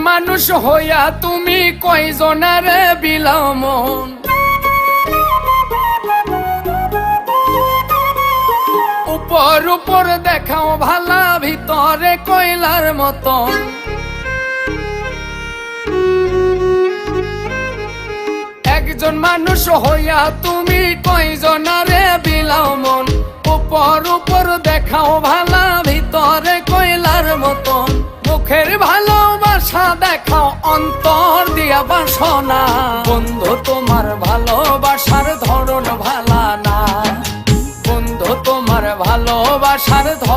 মানুষ হইয়া তুমি কয়জনারে বিলাও মন। উপর উপর দেখাও ভালা, ভিতরে কয়লার মতন। একজন মানুষ হইয়া তুমি কয়জনারে বিলাও মন। উপর উপর দেখাও ভালা, ভিতরে কয়লার মতন। মুখের ভালোবাসা দেখাও, অন্তর দিয়া বাসনা। বন্ধু তোমার ভালোবাসার ধরন ভালা না, বন্ধু তোমার ভালোবাসার ধরন